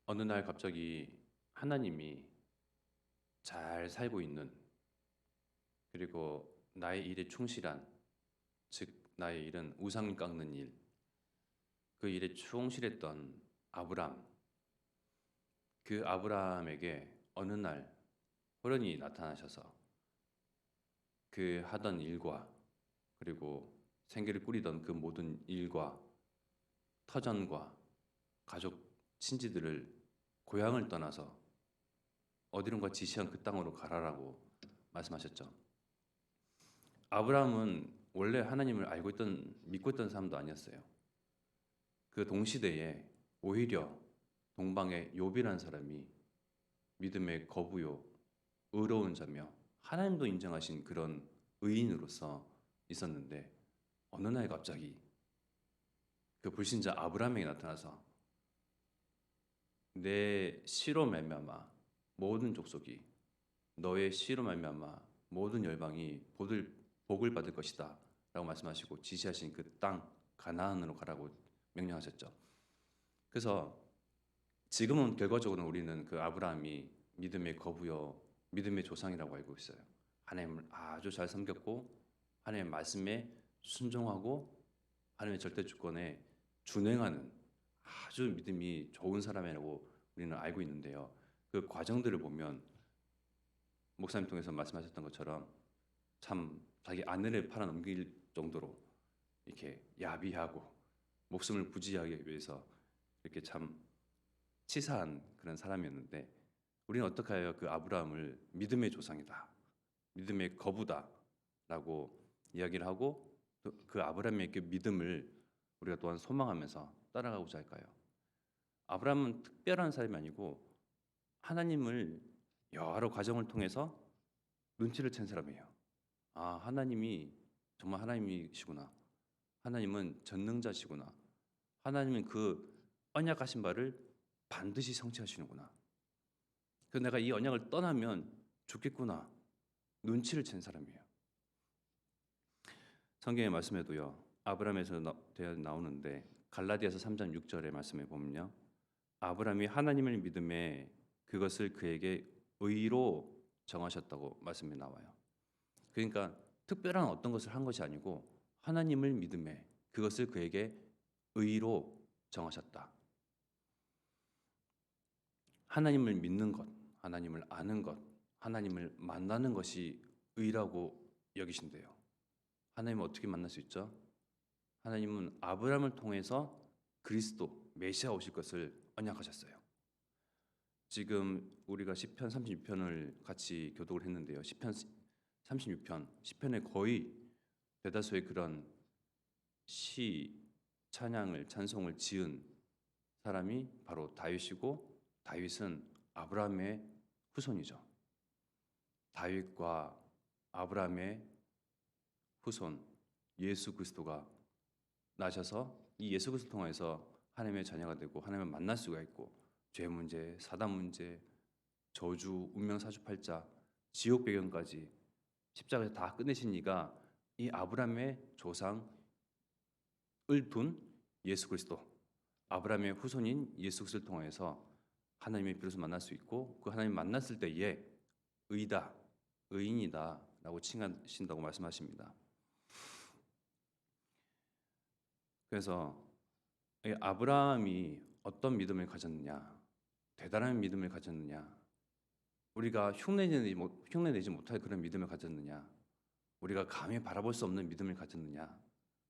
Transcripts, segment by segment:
어느 날 갑자기 하나님이 잘 살고 있는, 그리고 나의 일에 충실한, 즉 나의 일은 우상 깎는 일, 그 일에 충실했던 아브람, 그 아브람에게 어느 날 호련히 나타나셔서 그 하던 일과, 그리고 생계를 꾸리던 그 모든 일과 터전과 가족 친지들을 고향을 떠나서 어디론가 지시한 그 땅으로 가라라고 말씀하셨죠. 아브라함은 원래 하나님을 알고 있던, 믿고 있던 사람도 아니었어요. 그 동시대에 오히려 동방의 욥이라는 사람이 믿음의 거부요, 의로운 자며 하나님도 인정하신 그런 의인으로서 있었는데, 어느 날 갑자기 그 불신자 아브라함에게 나타나서 내 씨로 말미암아 모든 족속이, 너의 씨로 말미암아 모든 열방이 복을 받을 것이다 라고 말씀하시고 지시하신 그 땅 가나안으로 가라고 명령하셨죠. 그래서 지금은 결과적으로 우리는 그 아브라함이 믿음의 거부요, 믿음의 조상이라고 알고 있어요. 하나님을 아주 잘 섬겼고 하나님의 말씀에 순종하고 하나님의 절대 주권에 준행하는 아주 믿음이 좋은 사람이라고 우리는 알고 있는데요. 그 과정들을 보면 목사님 통해서 말씀하셨던 것처럼 참 자기 아내를 팔아넘길 정도로 이렇게 야비하고 목숨을 부지하기 위해서 이렇게 참 치사한 그런 사람이었는데, 우리는 어떻게 하여 그 아브라함을 믿음의 조상이다, 믿음의 거부다라고 이야기를 하고 또 그 아브라함의 그 믿음을 우리가 또한 소망하면서 따라가고자 할까요? 아브라함은 특별한 사람이 아니고 하나님을 여러 과정을 통해서 눈치를 챈 사람이에요. 아, 하나님이 정말 하나님이시구나. 하나님은 전능자시구나. 하나님은 그 언약하신 바를 반드시 성취하시는구나. 그 내가 이 언약을 떠나면 죽겠구나. 눈치를 챈 사람이에요. 성경의 말씀에도요, 아브라함에서 나오는데 갈라디아서 3장 6절의 말씀에 보면요, 아브라함이 하나님을 믿음에 그것을 그에게 의로 정하셨다고 말씀이 나와요. 그러니까 특별한 어떤 것을 한 것이 아니고 하나님을 믿음에 그것을 그에게 의로 정하셨다. 하나님을 믿는 것, 하나님을 아는 것, 하나님을 만나는 것이 의라고 여기신대요. 하나님을 어떻게 만날 수 있죠? 하나님은 아브라함을 통해서 그리스도 메시아 오실 것을 언약하셨어요. 지금 우리가 시편 36편을 같이 교독을 했는데요. 시편 36편, 시편의 거의 대다수의 그런 시, 찬양을, 찬송을 지은 사람이 바로 다윗이고, 다윗은 아브라함의 후손이죠. 다윗과 아브라함의 후손 예수 그리스도가 나셔서 이 예수 그리스도 통해서 하나님의 자녀가 되고 하나님을 만날 수가 있고, 죄 문제, 사단 문제, 저주, 운명 사주팔자, 지옥 배경까지 십자가에서 다 끝내신 이가 이 아브라함의 조상을 둔 예수 그리스도, 아브라함의 후손인 예수 그리스도를 통해서 하나님의 비로소 만날 수 있고, 그 하나님 만났을 때에 의다, 의인이다 라고 칭하신다고 말씀하십니다. 그래서 이 아브라함이 어떤 믿음을 가졌느냐, 대단한 믿음을 가졌느냐, 우리가 흉내내지 못할 그런 믿음을 가졌느냐, 우리가 감히 바라볼 수 없는 믿음을 가졌느냐,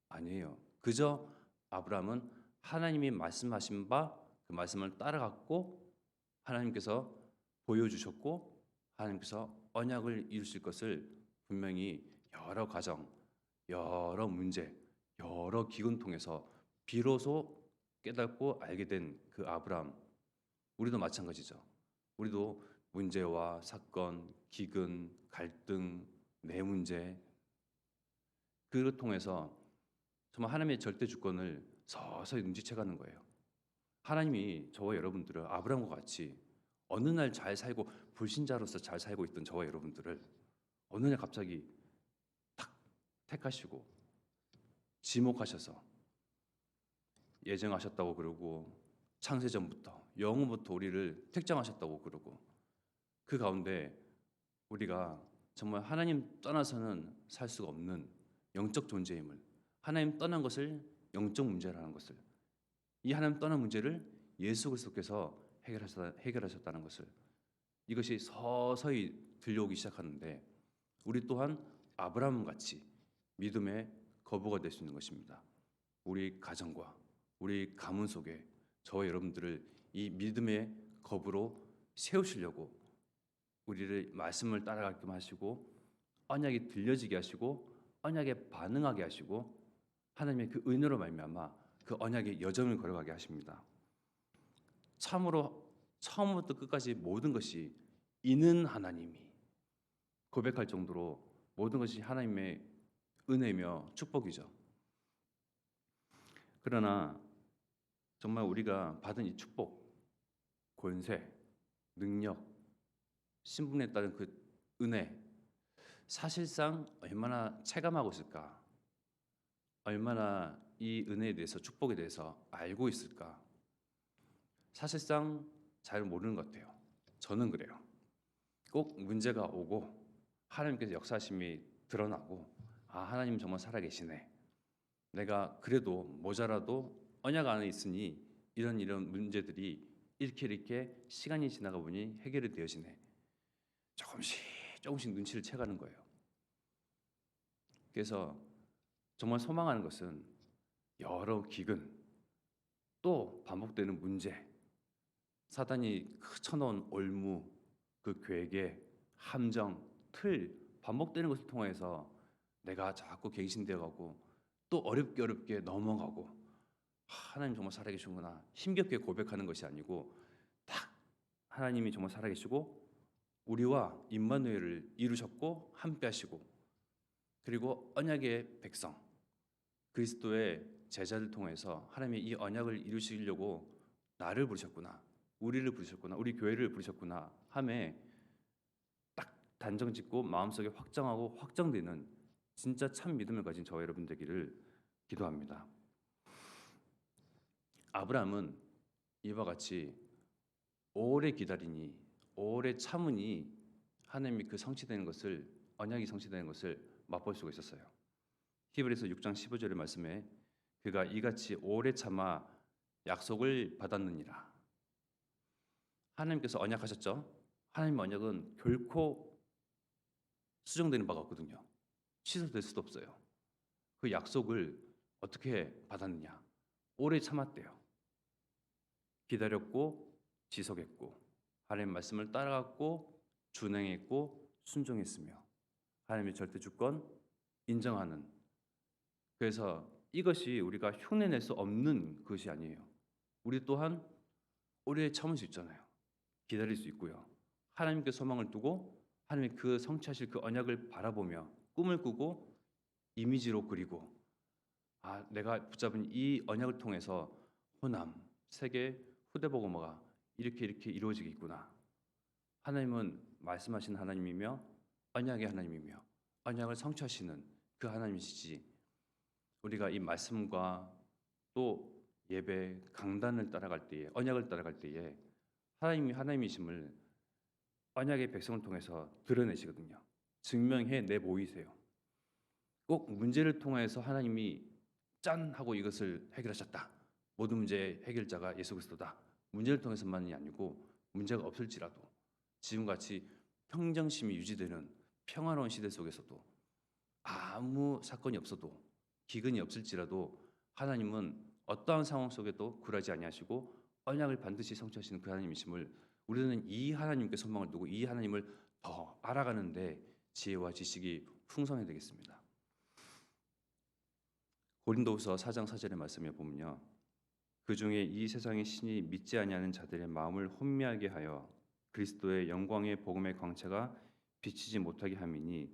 아니에요. 그저 아브라함은 하나님이 말씀하신 바 그 말씀을 따라갔고, 하나님께서 보여주셨고, 하나님께서 언약을 이루실 것을 분명히 여러 과정, 여러 문제, 여러 기근 통해서 비로소 깨닫고 알게 된 그 아브라함, 우리도 마찬가지죠. 우리도 문제와 사건, 기근, 갈등, 내 문제, 그를 통해서 정말 하나님의 절대 주권을 서서히 눈치채가는 거예요. 하나님이 저와 여러분들을 아브라함과 같이 어느 날 잘 살고 불신자로서 잘 살고 있던 저와 여러분들을 어느 날 갑자기 탁 택하시고 지목하셔서 예정하셨다고 그러고, 창세전부터 영원부터 우리를 택정하셨다고 그러고 그 가운데 우리가 정말 하나님 떠나서는 살 수가 없는 영적 존재임을 하나님 떠난 것을 영적 문제라는 것을 이 하나님 떠난 문제를 예수 그리스도께서 해결하셨다는 것을 이것이 서서히 들려오기 시작하는데 우리 또한 아브라함 같이 믿음의 거부가 될 수 있는 것입니다. 우리 가정과 우리 가문 속에 저와 여러분들을 이 믿음의 거부로 세우시려고 우리를 말씀을 따라가게끔 하시고 언약이 들려지게 하시고 언약에 반응하게 하시고 하나님의 그 은혜로 말미암아 그 언약의 여정을 걸어가게 하십니다. 참으로 처음부터 끝까지 모든 것이 이는 하나님이 고백할 정도로 모든 것이 하나님의 은혜며 축복이죠. 그러나 정말 우리가 받은 이 축복, 권세, 능력, 신분에 따른 그 은혜 사실상 얼마나 체감하고 있을까? 얼마나 이 은혜에 대해서 축복에 대해서 알고 있을까? 사실상 잘 모르는 것 같아요. 저는 그래요. 꼭 문제가 오고 하나님께서 역사하심이 드러나고 하나님 정말 살아계시네. 내가 그래도 모자라도 언약 안에 있으니 이런 문제들이 이렇게 시간이 지나가 보니 해결이 되어지네. 조금씩 눈치를 채가는 거예요. 그래서 정말 소망하는 것은 여러 기근 또 반복되는 문제 사단이 쳐놓은 올무 그 괴계 함정 틀 반복되는 것을 통해서 내가 자꾸 갱신되어 가고 또 어렵게 넘어가고 하나님 정말 살아계시구나 힘겹게 고백하는 것이 아니고 딱 하나님이 정말 살아계시고 우리와 임마누엘을 이루셨고 함께 하시고 그리고 언약의 백성 그리스도의 제자를 통해서 하나님의 이 언약을 이루시려고 나를 부르셨구나 우리를 부르셨구나 우리 교회를 부르셨구나 함에 딱 단정 짓고 마음속에 확정하고 확정되는 진짜 참 믿음을 가진 저와 여러분 되기를 기도합니다. 아브라함은 이와 같이 오래 기다리니 오래 참으니 하나님이 그 성취되는 것을 언약이 성취되는 것을 맛볼 수가 있었어요. 히브리서 6장 15절의 말씀에 그가 이같이 오래 참아 약속을 받았느니라. 하나님께서 언약하셨죠. 하나님의 언약은 결코 수정되는 바가 없거든요. 취소될 수도 없어요. 그 약속을 어떻게 받았느냐? 오래 참았대요. 기다렸고 지속했고 하나님의 말씀을 따라갔고 준행했고 순종했으며 하나님의 절대 주권 인정하는 그래서 이것이 우리가 흉내낼 수 없는 것이 아니에요. 우리 또한 오래 참을 수 있잖아요. 기다릴 수 있고요. 하나님께 소망을 두고 하나님의 그 성취하실 그 언약을 바라보며 꿈을 꾸고 이미지로 그리고 내가 붙잡은 이 언약을 통해서 호남, 세계, 후대복음화가 이렇게 이루어지겠구나. 하나님은 말씀하신 하나님이며 언약의 하나님이며 언약을 성취하시는 그 하나님이시지 우리가 이 말씀과 또 예배, 강단을 따라갈 때에 언약을 따라갈 때에 하나님이 하나님이심을 언약의 백성을 통해서 드러내시거든요. 증명해 내 보이세요. 꼭 문제를 통해서 하나님이 짠 하고 이것을 해결하셨다. 모든 문제의 해결자가 예수 그리스도다. 문제를 통해서만이 아니고 문제가 없을지라도 지금같이 평정심이 유지되는 평화로운 시대 속에서도 아무 사건이 없어도 기근이 없을지라도 하나님은 어떠한 상황 속에도 굴하지 아니하시고 언약을 반드시 성취하시는 그 하나님이심을 우리는 이 하나님께 소망을 두고 이 하나님을 더 알아가는데 지혜와 지식이 풍성해야 되겠습니다. 고린도후서 4장 4절의 말씀에 보면요. 그 중에 이 세상의 신이 믿지 아니하는 자들의 마음을 혼미하게 하여 그리스도의 영광의 복음의 광채가 비치지 못하게 함이니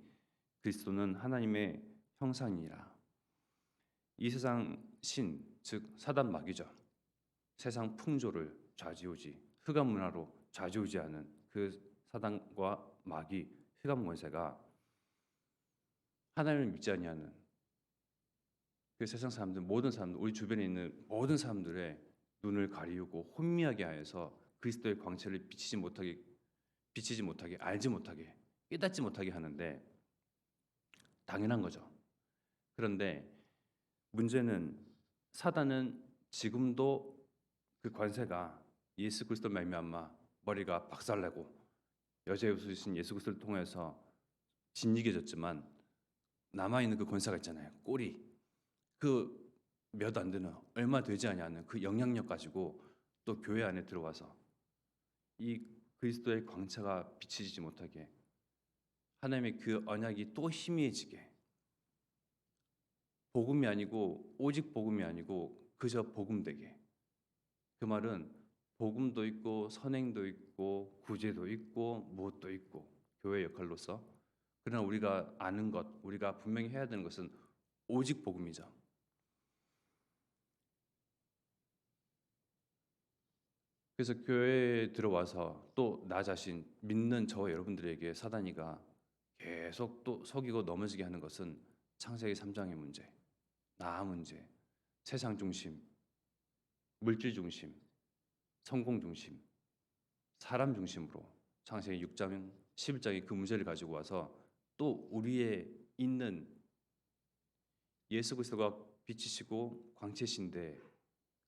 그리스도는 하나님의 형상이라. 이 세상 신, 즉 사단 마귀죠. 세상 풍조를 좌지우지, 흑암 문화로 좌지우지하는 그 사단과 마귀, 흑암 권세가 하나님을 믿지 아니하는 그 세상 사람들, 모든 사람들, 우리 주변에 있는 모든 사람들의 눈을 가리우고 혼미하게 하여서 그리스도의 광채를 비치지 못하게, 알지 못하게, 깨닫지 못하게 하는데 당연한 거죠. 그런데 문제는 사단은 지금도 그 관세가 예수 그리스도 말미암아 머리가 박살나고 여자 예수이신 예수 그리스도를 통해서 진리해졌지만 남아 있는 그 권세가 있잖아요. 꼬리 그 몇 안 되는 얼마 되지 않는 그 영향력 가지고 또 교회 안에 들어와서 이 그리스도의 광채가 비치지 못하게 하나님의 그 언약이 또 희미해지게 복음이 아니고 오직 복음이 아니고 그저 복음되게 그 말은 복음도 있고 선행도 있고 구제도 있고 무엇도 있고 교회 역할로서 그러나 우리가 아는 것 우리가 분명히 해야 되는 것은 오직 복음이죠. 그래서 교회에 들어와서 또 나 자신 믿는 저와 여러분들에게 사단이가 계속 또 속이고 넘어지게 하는 것은 창세기 3장의 문제, 나 문제, 세상 중심, 물질 중심, 성공 중심, 사람 중심으로 창세기 6장, 11장의 그 문제를 가지고 와서 또 우리의 있는 예수 그리스도가 빛이시고 광채신데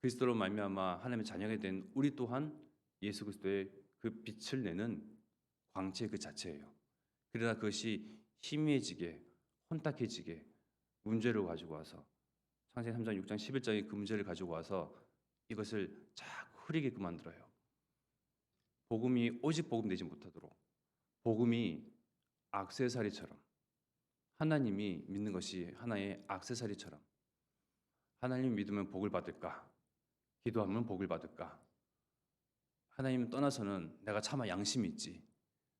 그리스도로 말미암아 하나님의 자녀가 된 우리 또한 예수 그리스도의 그 빛을 내는 광채 그 자체예요. 그러나 그것이 희미해지게 혼탁해지게 문제를 가지고 와서 창세기 3장, 6장, 11장의 그 문제를 가지고 와서 이것을 자꾸 흐리게끔 만들어요. 복음이 오직 복음 되지 못하도록 복음이 액세서리처럼 하나님이 믿는 것이 하나의 액세서리처럼 하나님 믿으면 복을 받을까? 기도하면 복을 받을까? 하나님 떠나서는 내가 차마 양심이 있지.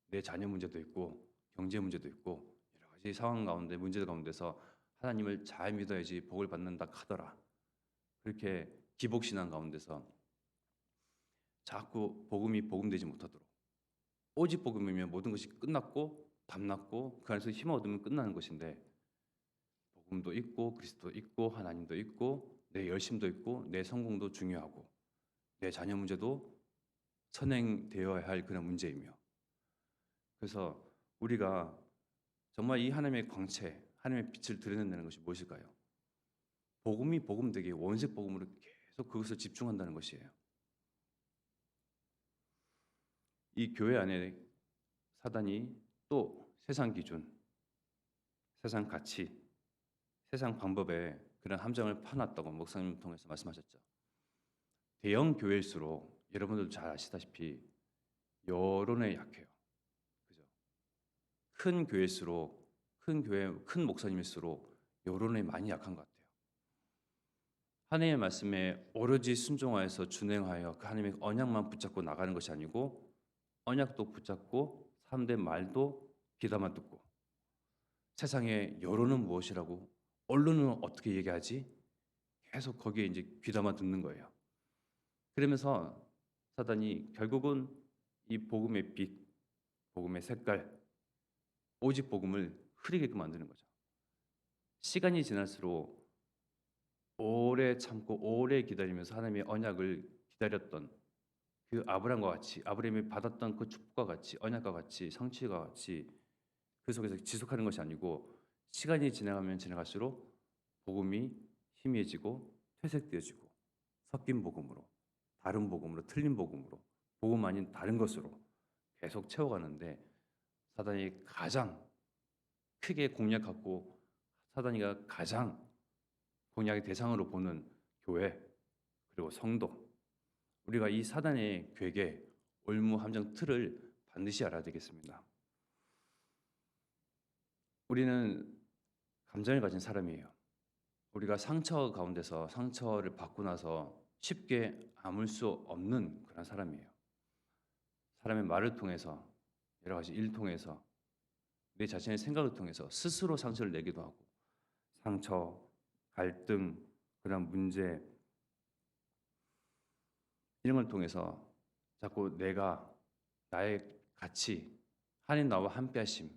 내 자녀 문제도 있고 경제 문제도 있고 여러 가지 상황 가운데 문제들 가운데서 하나님을 잘 믿어야지 복을 받는다 하더라. 그렇게 기복신앙 가운데서 자꾸 복음이 복음되지 못하도록 오직 복음이면 모든 것이 끝났고 답났고 그 안에서 힘을 얻으면 끝나는 것인데 복음도 있고 그리스도 있고 하나님도 있고 내 열심도 있고 내 성공도 중요하고 내 자녀 문제도 선행되어야 할 그런 문제이며 그래서 우리가 정말 이 하나님의 광채 하나님의 빛을 드러낸다는 것이 무엇일까요? 복음이 복음되게 원색 복음으로 계속 그것을 집중한다는 것이에요. 이 교회 안에 사단이 또 세상 기준, 세상 가치, 세상 방법에 그런 함정을 파놨다고 목사님 통해서 말씀하셨죠. 대형 교회일수록 여러분들도 잘 아시다시피 여론에 약해요. 그죠? 큰 교회일수록 큰 교회, 큰 목사님일수록 여론에 많이 약한 것 같아요. 하나님의 말씀에 오로지 순종하여서 준행하여 그 하나님의 언약만 붙잡고 나가는 것이 아니고 언약도 붙잡고 사람들의 말도 귀담아 듣고 세상의 여론은 무엇이라고 언론은 어떻게 얘기하지? 계속 거기에 이제 귀담아 듣는 거예요. 그러면서 사단이 결국은 이 복음의 빛, 복음의 색깔, 오직 복음을 흐리게끔 만드는 거죠. 시간이 지날수록 오래 참고 오래 기다리면서 하나님의 언약을 기다렸던 그 아브라함과 같이 아브라함이 받았던 그 축복과 같이 언약과 같이 성취와 같이 그 속에서 지속하는 것이 아니고 시간이 지나가면 지나갈수록 복음이 희미해지고 퇴색되어지고 섞인 복음으로 다른 복음으로 틀린 복음으로 복음 아닌 다른 것으로 계속 채워가는데 사단이 가장 크게 공략하고 사단이가 가장 공략의 대상으로 보는 교회 그리고 성도 우리가 이 사단의 괴계 올무함정 틀을 반드시 알아야 되겠습니다. 우리는 감정을 가진 사람이에요. 우리가 상처 가운데서 상처를 받고 나서 쉽게 아물 수 없는 그런 사람이에요. 사람의 말을 통해서 여러 가지 일 통해서 내 자신의 생각을 통해서 스스로 상처를 내기도 하고 상처, 갈등, 그런 문제 이런 걸 통해서 자꾸 내가 나의 가치, 하나님 나와 함께하심,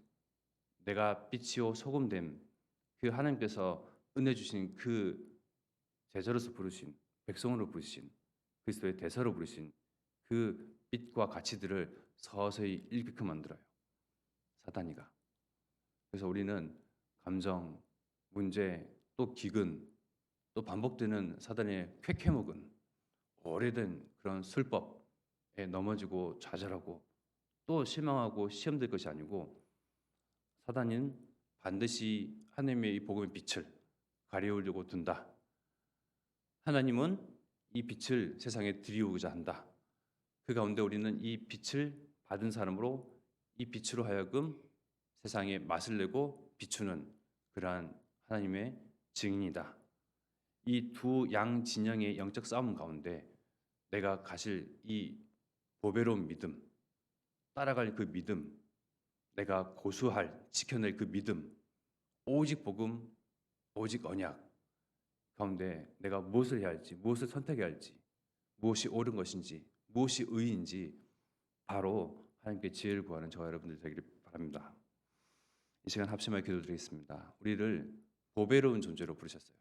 내가 빛이요 소금됨, 그 하나님께서 은혜 주신 그 제자로서 부르신 백성으로 부르신 그리스도의 대사로 부르신 그 빛과 가치들을 서서히 잃게끔 만들어요. 사단이가. 그래서 우리는 감정, 문제, 또 기근, 또 반복되는 사단의 쾌쾌목은 오래된 그런 술법에 넘어지고 좌절하고 또 실망하고 시험될 것이 아니고 사단은 반드시 하나님의 이 복음의 빛을 가리우려고 둔다. 하나님은 이 빛을 세상에 들이우고자 한다. 그 가운데 우리는 이 빛을 받은 사람으로 이 빛으로 하여금 세상에 맛을 내고 비추는 그러한 하나님의 증인이다. 이 두 양 진영의 영적 싸움 가운데 내가 가실 이 보배로운 믿음, 따라갈 그 믿음, 내가 고수할, 지켜낼 그 믿음, 오직 복음, 오직 언약 가운데 내가 무엇을 해야 할지, 무엇을 선택해야 할지, 무엇이 옳은 것인지, 무엇이 의인지 바로 하나님께 지혜를 구하는 저와 여러분들 되기를 바랍니다. 이 시간 합심하여 기도드리겠습니다. 우리를 보배로운 존재로 부르셨어요.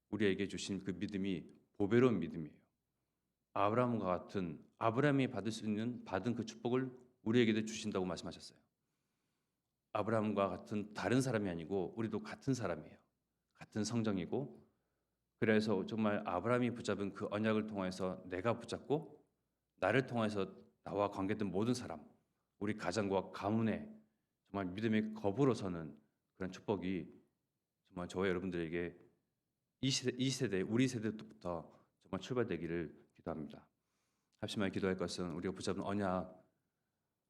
우리에게 주신 그 믿음이 보배로운 믿음이에요. 아브라함과 같은 아브라함이 받을 수 있는 받은 그 축복을 우리에게도 주신다고 말씀하셨어요. 아브라함과 같은 다른 사람이 아니고 우리도 같은 사람이에요. 같은 성정이고 그래서 정말 아브라함이 붙잡은 그 언약을 통해서 내가 붙잡고 나를 통해서 나와 관계된 모든 사람, 우리 가정과 가문에 정말 믿음의 거부로 서는 그런 축복이 정말 저와 여러분들에게 이 세대, 우리 세대부터 정말 출발되기를 기도합니다. 합심하여 기도할 것은 우리가 붙잡은 언약,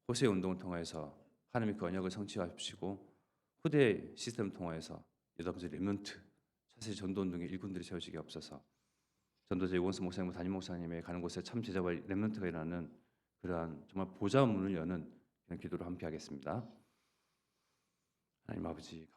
호세 운동을 통해서 하나님의 그 언약을 성취하시고 후대 시스템을 통해서 여러분들 렘넌트 차세 전도운동의 일꾼들이 세워지게 없어서 전도자 이원수 목사님, 담임 목사님의 가는 곳에 참 제자와 렘넌트가 일어나는 그러한 정말 보좌 문을 여는 그런 기도로 함께하겠습니다. 하나님 아버지